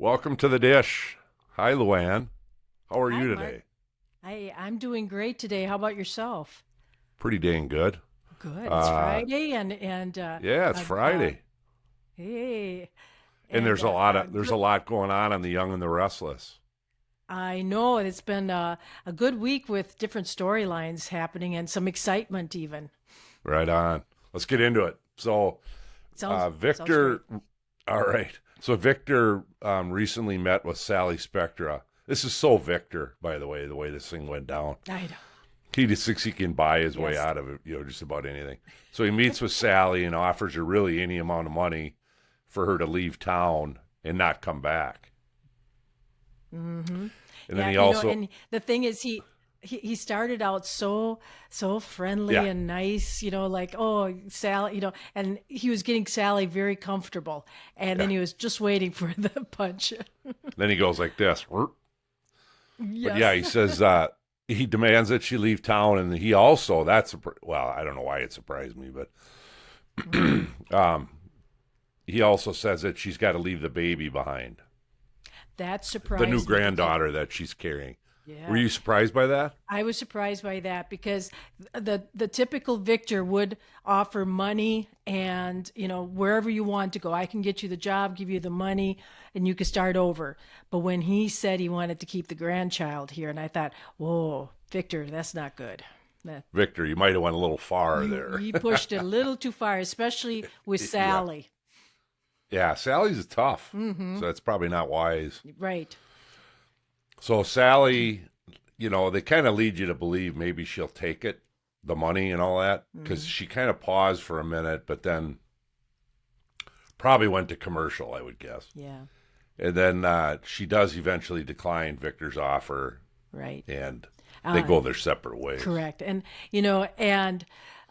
Welcome to the dish. Hi, Luann. How are Hi, you Mark. today? I'm doing great today. How about yourself? Pretty dang good. Good. It's Uh, Friday, and yeah, it's uh, uh, Friday, hey, and and there's a lot going on the Young and the Restless. I know it's been a good week with different storylines happening and some excitement even. Right on. Let's get into it. So, Sounds great. Victor. All right. So Victor recently met with Sally Spectra. This is so Victor, by the way this thing went down. I know. He just thinks he can buy his way Yes. out of it, just about anything. So he meets with Sally and offers her really any amount of money for her to leave town and not come back. Mm-hmm. And then Yeah, he also, and the thing is he started out so friendly yeah, and nice, like, oh, Sally, and he was getting Sally very comfortable, and then yeah. he was just waiting for the punch. Then he goes like this. But yeah, Yes. he says he demands that she leave town, and he also well, I don't know why it surprised me, but Mm, um, he also says that she's got to leave the baby behind, that the new surprised me because granddaughter that she's carrying. Were yeah, you surprised by that? I was surprised by that because the typical Victor would offer money and wherever you want to go, I can get you the job, give you the money, and you can start over. But when he said he wanted to keep the grandchild here, and I thought, whoa, Victor, that's not good. That Victor, you might have went a little far there. you pushed it a little too far, especially with Yeah. Sally. Yeah, Sally's tough, Mm-hmm. so that's probably not wise. Right. So Sally, they kind of lead you to believe maybe she'll take it, the money and all that, because Mm-hmm. she kind of paused for a minute, but then probably went to commercial, I would guess. Yeah. And then she does eventually decline Victor's offer, Right. and they Uh, go their separate ways. Correct. And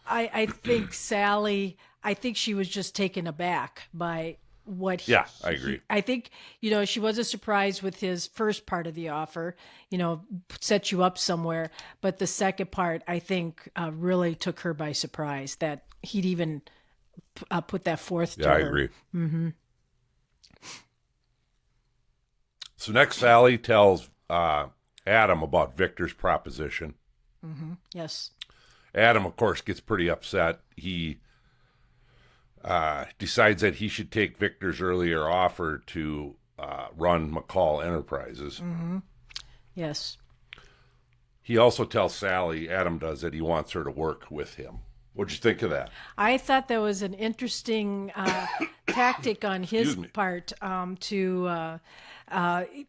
I think Sally, I think she was just taken aback by what Yeah, I agree. I think, she wasn't surprised with his first part of the offer, set you up somewhere. But the second part, I think, really took her by surprise that he'd even put that forth Yeah, to I her. agree. Mm-hmm. So next, Sally tells Adam about Victor's proposition. Mm-hmm. Yes. Adam, of course, gets pretty upset. He decides that he should take Victor's earlier offer to run McCall Enterprises. Mm-hmm. Yes. He also tells Sally, Adam does, that he wants her to work with him. What'd you think of that? I thought that was an interesting tactic on his Excuse me. part to.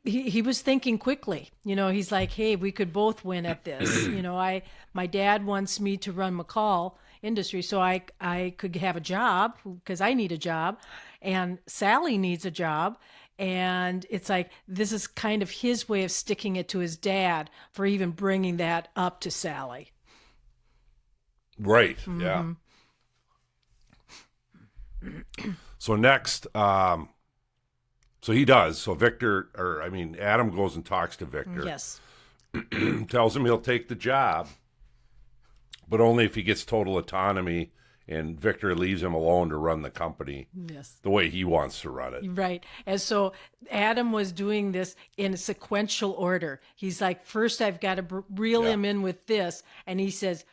He was thinking quickly. He's like, "Hey, we could both win at this." My dad wants me to run McCall Industry, so I could have a job because I need a job, and Sally needs a job. And it's like this is kind of his way of sticking it to his dad for even bringing that up to Sally. Right, yeah. Hmm. So next, so he does. So Adam goes and talks to Victor, Yes. tells him he'll take the job, but only if he gets total autonomy and Victor leaves him alone to run the company Yes. the way he wants to run it. Right. And so Adam was doing this in a sequential order. He's like, first I've got to reel Yeah. him in with this. And he says,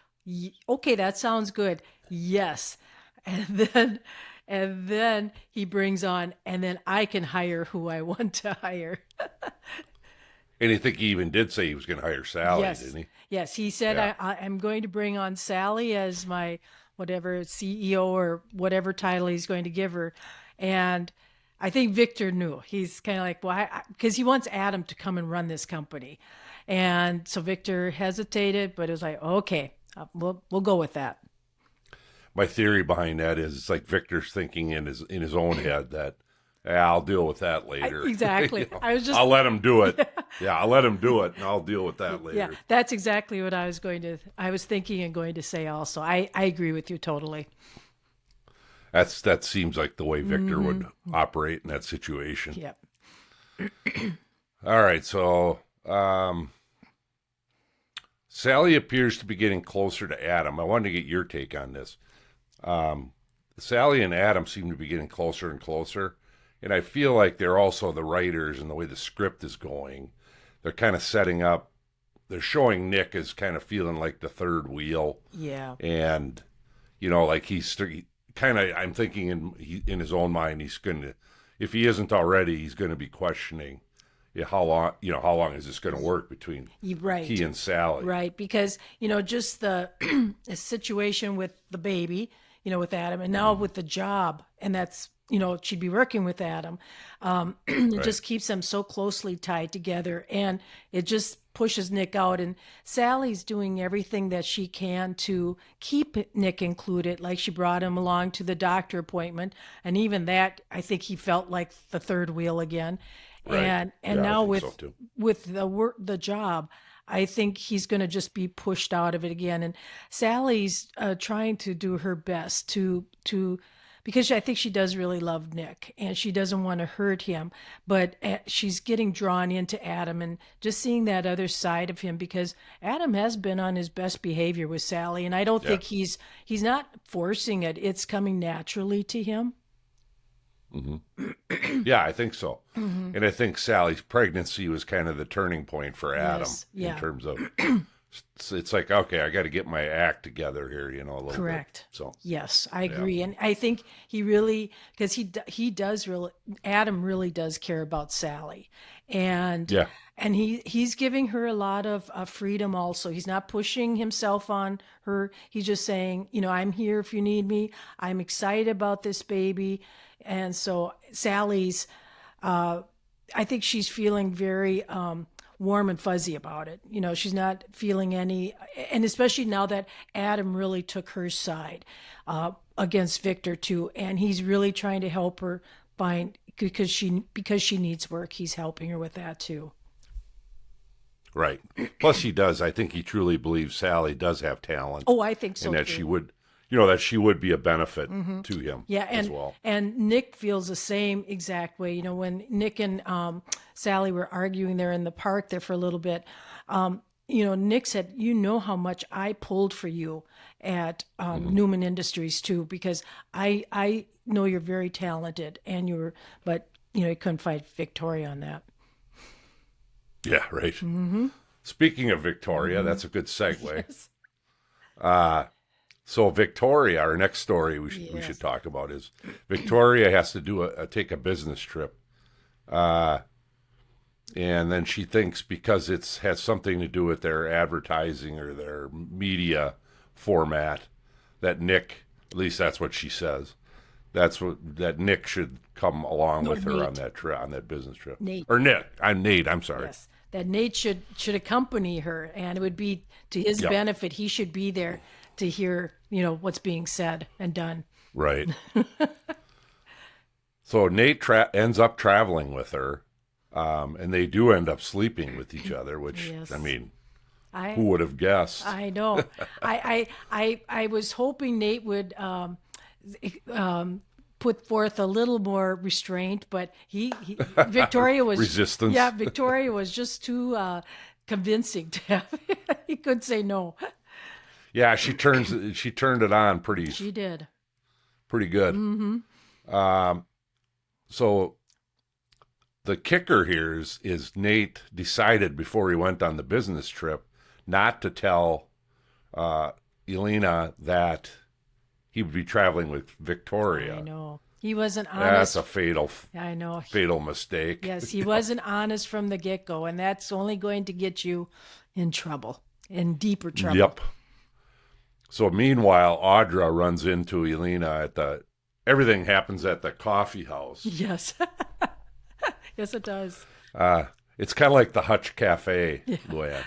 okay, that sounds good. Yes. And then, and then he brings on, and then I can hire who I want to hire. And I think he even did say he was going to hire Sally, Yes. didn't he? Yes. He said, Yeah. I'm going to bring on Sally as my whatever CEO or whatever title he's going to give her. And I think Victor knew. He's kind of like, well, because he wants Adam to come and run this company. And so Victor hesitated, but it was like, okay, we'll go with that. My theory behind that is it's like Victor's thinking in his own head that, yeah, I'll deal with that later. Exactly. I was just, I'll let him do it. yeah, Yeah, I'll let him do it, and I'll deal with that yeah, later. that's exactly what I was thinking and going to say also. I agree with you totally. That seems like the way Victor Hmm. would operate in that situation. Yep. All right, so Sally appears to be getting closer to Adam. I wanted to get your take on this. Sally and Adam seem to be getting closer and closer, And I feel like they're also the writers and the way the script is going. They're kind of setting up. They're showing Nick as kind of feeling like the third wheel. Yeah. And, like he's kind of, I'm thinking in his own mind, he's going to, if he isn't already, he's going to be questioning how long is this going to work between Right. he and Sally. Right. Because, just the situation with the baby, with Adam, and now with the job, and that's, she'd be working with Adam. It just keeps them so closely tied together, and it just pushes Nick out. And Sally's doing everything that she can to keep Nick included. Like she brought him along to the doctor appointment, and even that, I think he felt like the third wheel again. Right. And Yeah, now I think so too. with the job, I think he's going to just be pushed out of it again. And Sally's trying to do her best to because I think she does really love Nick and she doesn't want to hurt him, but she's getting drawn into Adam and just seeing that other side of him, because Adam has been on his best behavior with Sally, and I don't think he's not forcing it. It's coming naturally to him. Mm-hmm. Yeah, I think so. Mm-hmm. And I think Sally's pregnancy was kind of the turning point for Adam in terms of it's like, okay, I got to get my act together here, a little Correct. bit. So yes, I agree. And I think he really, because he does really, Adam really does care about Sally, and he's giving her a lot of freedom also. He's not pushing himself on her. He's just saying, I'm here if you need me. I'm excited about this baby. And so Sally's, I think she's feeling very warm and fuzzy about it. She's not feeling any, and especially now that Adam really took her side against Victor too, and he's really trying to help her find, because she needs work. He's helping her with that too. Right. Plus, he does. I think he truly believes Sally does have talent. Oh, I think so. And that too. she would. That she would be a benefit to him as well. And Nick feels the same exact way. When Nick and Sally were arguing there in the park there for a little bit, Nick said, how much I pulled for you at Newman Industries too, because I know you're very talented, but you couldn't fight Victoria on that. Yeah, right. Mm-hmm. Speaking of Victoria, that's a good segue. Yes. So Victoria, our next story we should talk about is Victoria has to take a business trip, and then she thinks because it has something to do with their advertising or their media format that Nick, at least that's what she says, that Nick should come along with her on that business trip. Nate. Or Nick, I'm sorry. Yes, that Nate should accompany her, and it would be to his benefit. He should be there to hear, what's being said and done. Right. So Nate ends up traveling with her, and they do end up sleeping with each other, which, who would have guessed? I know. I was hoping Nate would put forth a little more restraint, but Victoria was... Resistance. Yeah, Victoria was just too convincing to have. He couldn't say no. Yeah, she turned it on pretty. She did. Pretty good. Mm-hmm. So the kicker here is Nate decided before he went on the business trip not to tell Elena that he would be traveling with Victoria. I know. He wasn't honest. That's a fatal mistake. Yes, he wasn't honest from the get-go, and that's only going to get you in trouble, in deeper trouble. Yep. So meanwhile, Audra runs into Elena everything happens at the coffee house. Yes. Yes, it does. It's kind of like the Hutch Cafe, Luann.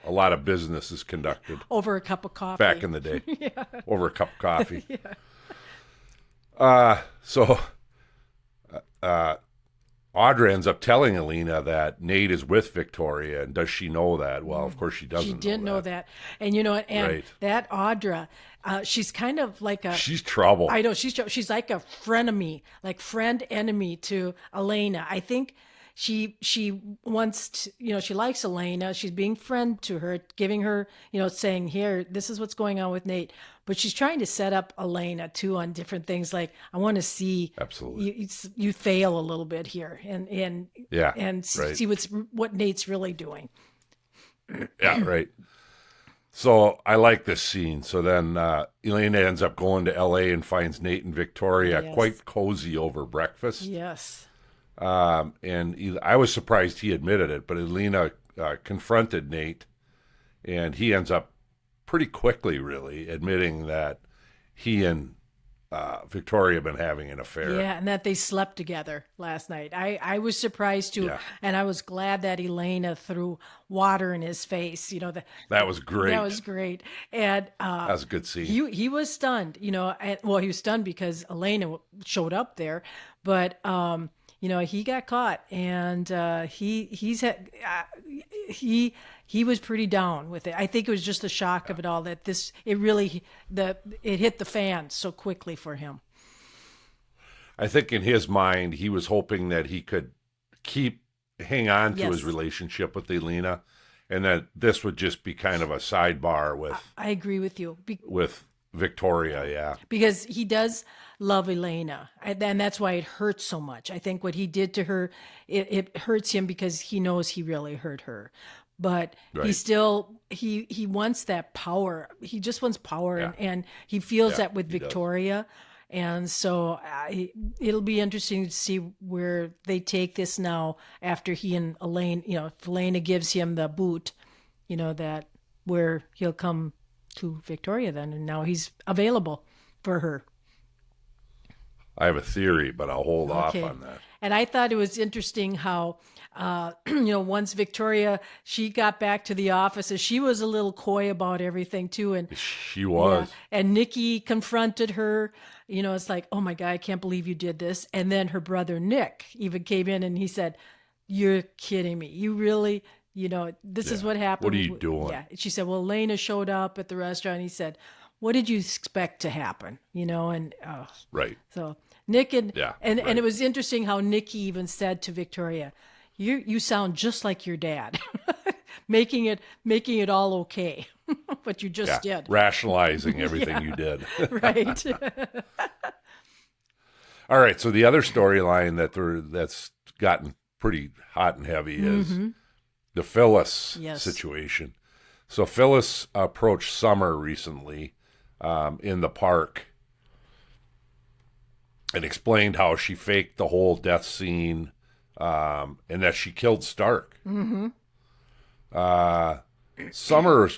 A lot of business is conducted. Over a cup of coffee. Back in the day. Yeah. Over a cup of coffee. Yeah. So Audra ends up telling Elena that Nate is with Victoria, and does she know that? Well, of course she doesn't. She didn't know that. And that Audra, she's kind of like she's trouble. I know she's like a frenemy, like friend enemy to Elena. I think she wants to, she likes Elena. She's being friend to her, giving her, saying, here, this is what's going on with Nate. But she's trying to set up Elena too on different things. Like, I want to see absolutely you fail a little bit here and right. see what Nate's really doing. Yeah, right. So I like this scene. So then Elena ends up going to L.A. and finds Nate and Victoria quite cozy over breakfast. Yes. And I was surprised he admitted it, but Elena confronted Nate, and he ends up pretty quickly, really, admitting that he and Victoria have been having an affair. Yeah, and that they slept together last night. I was surprised too, and I was glad that Elena threw water in his face. That was great. That was great, and that was a good scene. He was stunned. He was stunned because Elena showed up there, but he got caught, and he was pretty down with it. I think it was just the shock of it all that it hit the fan so quickly for him. I think in his mind, he was hoping that he could hang on to his relationship with Elena, and that this would just be kind of a sidebar with. I agree with you. With Victoria, yeah. Because he does love Elena, and that's why it hurts so much. I think what he did to her, it hurts him because he knows he really hurt her. But he still, he wants that power. He just wants power, and he feels that with Victoria. And so it'll be interesting to see where they take this now after he and Elaine, if Elena gives him the boot, that where he'll come to Victoria then, and now he's available for her. I have a theory, but I'll hold off on that. And I thought it was interesting how, once Victoria, she got back to the office, and she was a little coy about everything too. And she was. Yeah, and Nikki confronted her. It's like, oh my God, I can't believe you did this. And then her brother Nick even came in and he said, "You're kidding me. You really, this is what happened. What are you doing?" Yeah. She said, "Well, Elena showed up at the restaurant." He said, "What did you expect to happen?" And right. So Nick and it was interesting how Nikki even said to Victoria, "You sound just like your dad," making it all okay. What you just did, rationalizing everything you did. Right. All right. So the other storyline that's gotten pretty hot and heavy is the Phyllis situation. So Phyllis approached Summer recently in the park and explained how she faked the whole death scene and that she killed Stark. Summer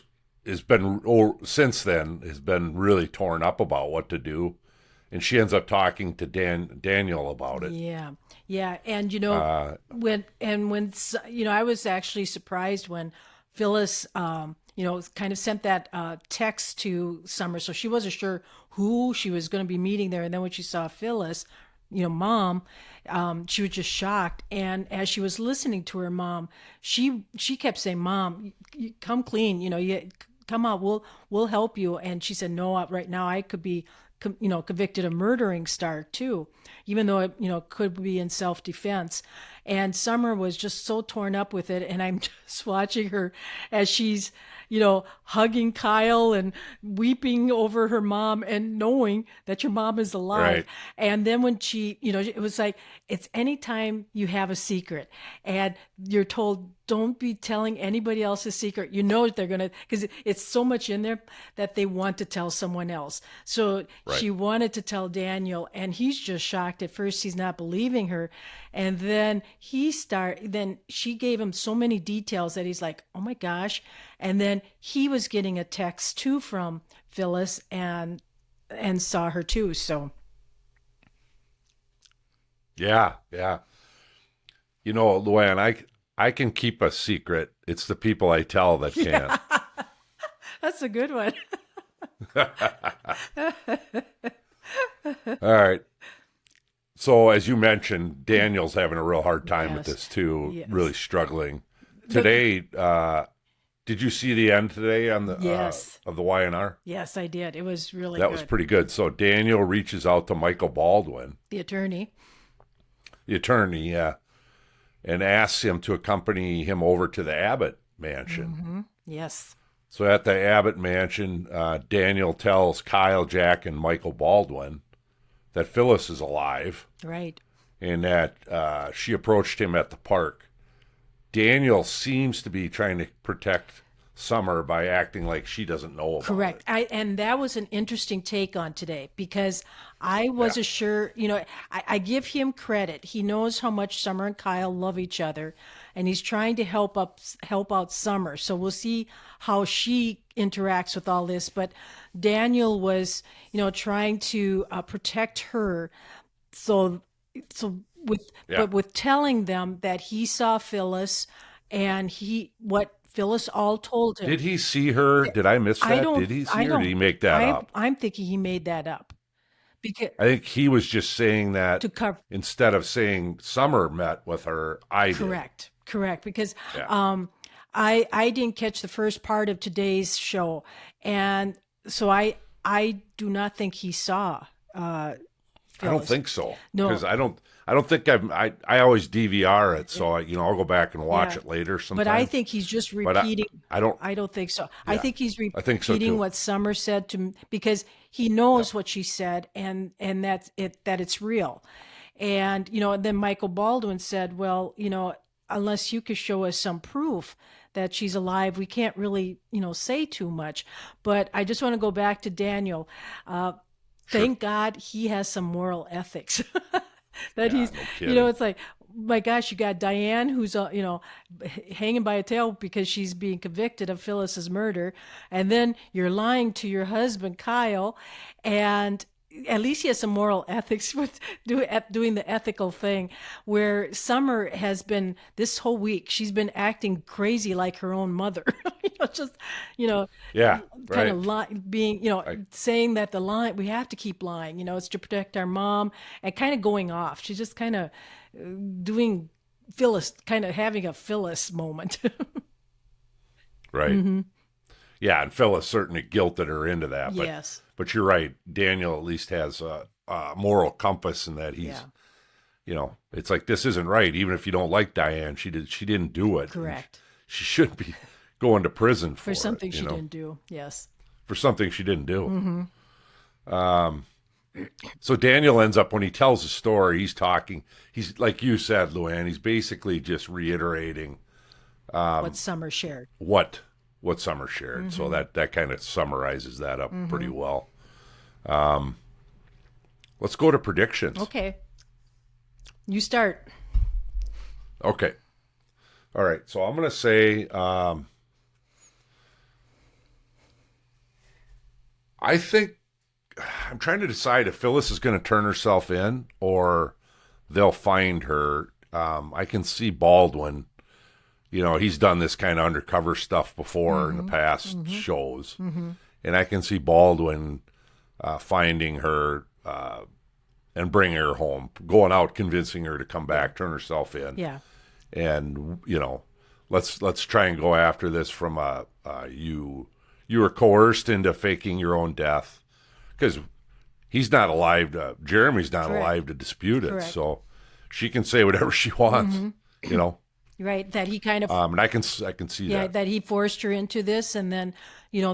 has been, since then, has been really torn up about what to do. And she ends up talking to Daniel about it. Yeah. Yeah. And, when I was actually surprised when Phyllis, kind of sent that text to Summer. So she wasn't sure who she was going to be meeting there. And then when she saw Phyllis, mom, she was just shocked. And as she was listening to her mom, she kept saying, "Mom, you come clean, you come out, we'll help you." And she said, "No, right now I could be, convicted of murdering Stark too, even though it, could be in self-defense." And Summer was just so torn up with it. And I'm just watching her as she's, hugging Kyle and weeping over her mom and knowing that your mom is alive. Right. And then when she, it was like, it's anytime you have a secret and you're told, don't be telling anybody else a secret, they're going to, because it's so much in there that they want to tell someone else. So she wanted to tell Daniel, and he's just shocked. At first, he's not believing her. And then then she gave him so many details that he's like, "Oh my gosh." And then he was getting a text too from Phyllis and saw her too. So. Yeah. Luann, I can keep a secret. It's the people I tell that can't. Yeah. That's a good one. All right. So as you mentioned, Daniel's having a real hard time with this too, really struggling. Today, did you see the end today on the of the YNR? Yes, I did. It was really that good. was pretty good. So Daniel reaches out to Michael Baldwin, the attorney. Yeah. and asks him to accompany him over to the Abbott mansion. Yes. So at the Abbott mansion, Daniel tells Kyle, Jack, and Michael Baldwin that Phyllis is alive Right. and that she approached him at the park. Daniel seems to be trying to protect Summer by acting like she doesn't know about Correct. it. And that was an interesting take on today because I wasn't sure, I give him credit. He knows how much Summer and Kyle love each other and he's trying to help out Summer. So we'll see how she interacts with all this. But Daniel was, trying to protect her. So Yeah. with telling them that he saw Phyllis and what Phyllis all told him. Did he see her? Did I miss I that? don't. Did he I see her? Or did don't. he make that up? I'm thinking he made that up because I think he was just saying that to cover. instead of saying Summer met with her, I did. Correct. Because Yeah. I didn't catch the first part of today's show, and so I do not think he saw. I don't Phyllis. think so. No. Because I don't think I always DVR it, so I'll go back and watch Yeah. it later sometime. But I think he's just But repeating. I don't. I don't think so. I think he's I think so, repeating too. what Summer said to because he knows what she said and that's it that it's real. And then Michael Baldwin said, "Well, unless you could show us some proof that she's alive, we can't really, say too much." But I just want to go back to Daniel. Thank God he has some moral ethics. That he's, no kidding. it's like, my gosh, you got Diane who's, hanging by a tail because she's being convicted of Phyllis's murder. And then you're lying to your husband, Kyle. And at least he has some moral ethics with doing the ethical thing where Summer has been this whole week, she's been acting crazy like her own mother, just, Yeah. kind Right. of being, saying that we have to keep lying, it's to protect our mom and kind of going off. She's just kind of doing Phyllis, kind of having a Phyllis moment. Right. Mm-hmm. Yeah, and Phyllis certainly guilted her into that. But, Yes. But you're right. Daniel at least has a moral compass in that he's, it's like this isn't right. Even if you don't like Diane, she didn't do it. Correct. She shouldn't be going to prison For it, something she didn't do. Yes. For something she didn't do. Mm-hmm. So Daniel ends up, when he tells the story, he's like you said, Luann, he's basically just reiterating What Summer shared. what Summer shared. So that kind of summarizes that up pretty well. Let's go to predictions. Okay. You start. Okay. All right. So I'm going to say, I think I'm trying to decide if Phyllis is going to turn herself in or they'll find her. I can see Baldwin. He's done this kind of undercover stuff before in the past shows. And I can see Baldwin finding her and bringing her home, going out, convincing her to come back, turn herself in. Yeah. And, let's try and go after this from you were coerced into faking your own death. Because he's not alive Jeremy's not Correct. alive to dispute it. Correct. So she can say whatever she wants, Right. That he kind of and I can see that. that he forced her into this, and then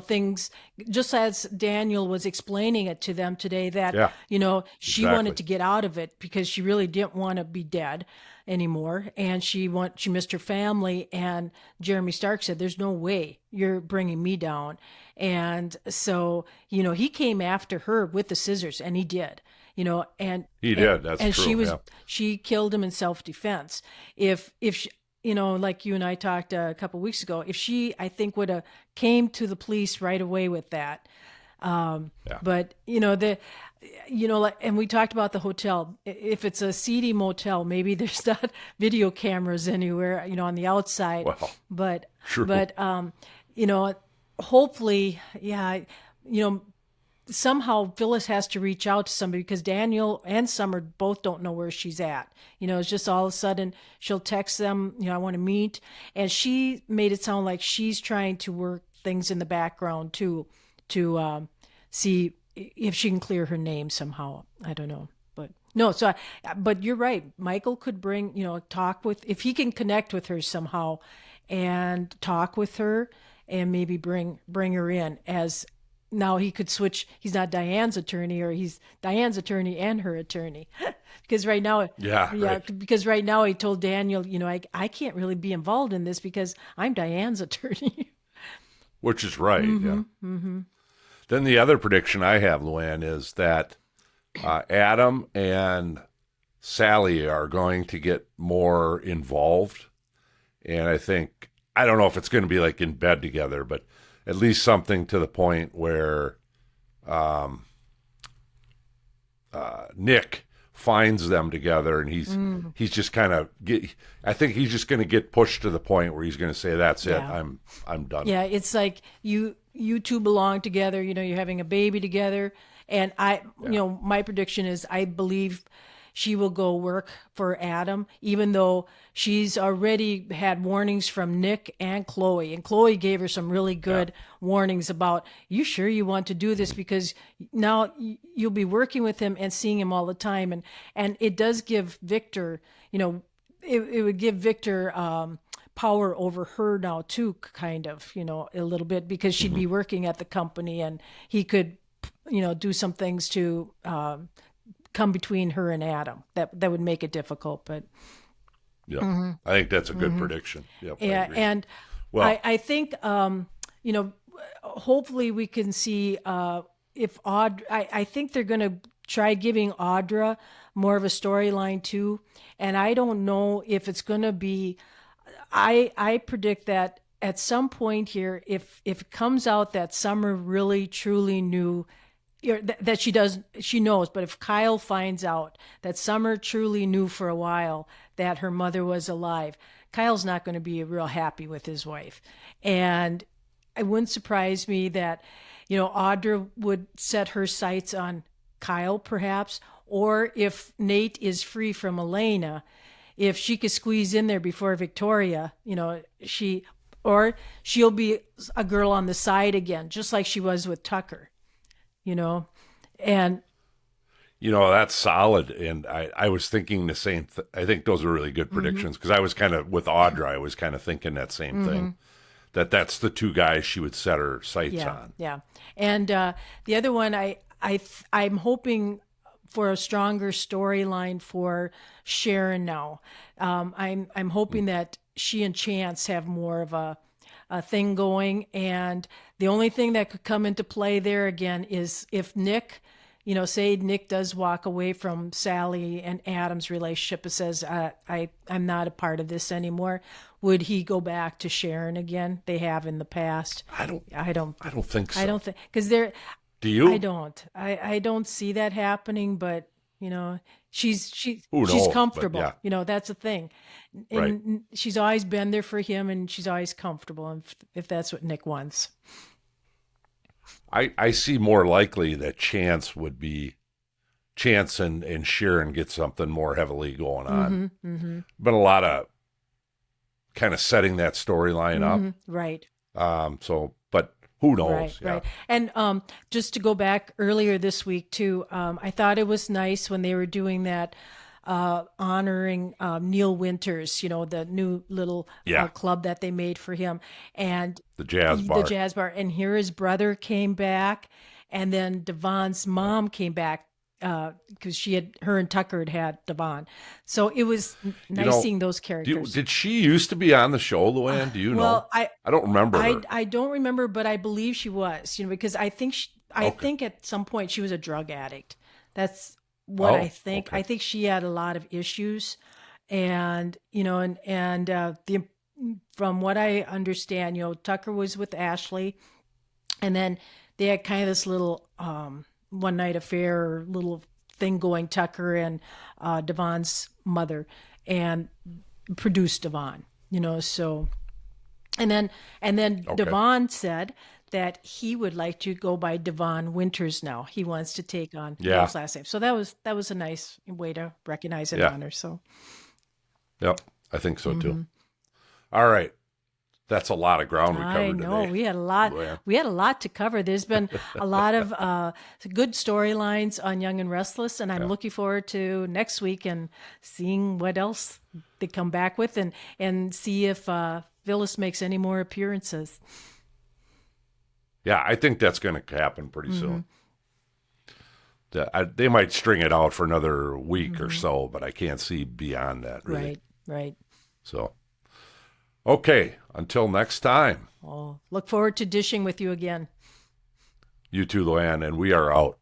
things just as Daniel was explaining it to them today that she Exactly. wanted to get out of it because she really didn't want to be dead anymore, and she missed her family. And Jeremy Stark said, "There's no way you're bringing me down," and so he came after her with the scissors, and he did. And He did. That's and true. she killed him in self-defense. If she, like you and I talked a couple weeks ago, if she, I think, would have came to the police right away with that. But and we talked about the hotel. If it's a seedy motel, maybe there's not video cameras anywhere, on the outside. Well, but true. But hopefully, somehow Phyllis has to reach out to somebody because Daniel and Summer both don't know where she's at. It's just all of a sudden she'll text them, I want to meet. And she made it sound like she's trying to work things in the background to see if she can clear her name somehow. I don't know. But, No, so, but you're right. Michael could bring, talk with, if he can connect with her somehow and talk with her and maybe bring her in as now he could switch. He's not Diane's attorney, or he's Diane's attorney and her attorney. Because right now, Yeah, right. because right now he told Daniel, I can't really be involved in this because I'm Diane's attorney. Which is right, yeah. Then the other prediction I have, Luann, is that Adam and Sally are going to get more involved. And I don't know if it's going to be like in bed together, but at least something to the point where Nick finds them together, and he's just kind of I think he's just going to get pushed to the point where he's going to say, "That's it, Yeah. I'm done." Yeah, it's like you two belong together. You're having a baby together, and my prediction is I believe she will go work for Adam, even though she's already had warnings from Nick and Chloe gave her some really good warnings about, you sure you want to do this, because now you'll be working with him and seeing him all the time, and it does give Victor, it would give Victor power over her now too, kind of, a little bit, because she'd be working at the company and he could, do some things to come between her and Adam. That would make it difficult, but yeah, I think that's a good prediction. Yep, yeah, and well, I think hopefully we can see if I think they're going to try giving Audra more of a storyline too, and I don't know if it's going to be. I predict that at some point here, if it comes out that Summer really truly knew, that she knows, but if Kyle finds out that Summer truly knew for a while that her mother was alive, Kyle's not going to be real happy with his wife. And it wouldn't surprise me that, Audra would set her sights on Kyle perhaps, or if Nate is free from Elena, if she could squeeze in there before Victoria, she'll be a girl on the side again, just like she was with Tucker. And that's solid. And I was thinking the same I think those are really good predictions, because I was kind of with Audra, I was kind of thinking that same thing, that's the two guys she would set her sights on. Yeah. And the other one, I'm hoping for a stronger storyline for Sharon now. I'm hoping that she and Chance have more of a thing going, and the only thing that could come into play there again is if Nick, say Nick does walk away from Sally and Adam's relationship and says, I'm not a part of this anymore, would he go back to Sharon again? They have in the past. I don't think so. I don't think, because they're. Do you? I don't. I don't see that happening, but she's knows, comfortable. but yeah. That's the thing. And Right. she's always been there for him, and she's always comfortable if that's what Nick wants. I see more likely that Chance and Sharon get something more heavily going on. But a lot of kind of setting that storyline up. Right. But who knows? Right. And just to go back earlier this week too, I thought it was nice when they were doing that honoring Neil Winters, the new little club that they made for him, and The jazz bar. And here his brother came back, and then Devon's mom came back because her and Tucker had Devon. So it was nice seeing those characters. Did she used to be on the show, Luann? Do you know? I don't remember her. I don't remember, but I believe she was. because I think I think at some point she was a drug addict. That's what I think. Okay. I think she had a lot of issues, and from what I understand, Tucker was with Ashley, and then they had kind of this little one night affair or little thing going, Tucker and Devon's mother, and produced Devon, so, and then Okay. Devon said that he would like to go by Devon Winters now. He wants to take on Neil's last name. So that was a nice way to recognize and honor. So Yep, I think so too. All right. That's a lot of ground we covered I know today. we had a lot. Yeah. We had a lot to cover. There's been a lot of good storylines on Young and Restless, and I'm looking forward to next week and seeing what else they come back with, and see if Phyllis makes any more appearances. Yeah, I think that's going to happen pretty soon. They might string it out for another week or so, but I can't see beyond that, really. Right. So, okay, until next time. Oh, look forward to dishing with you again. You too, Luann, and we are out.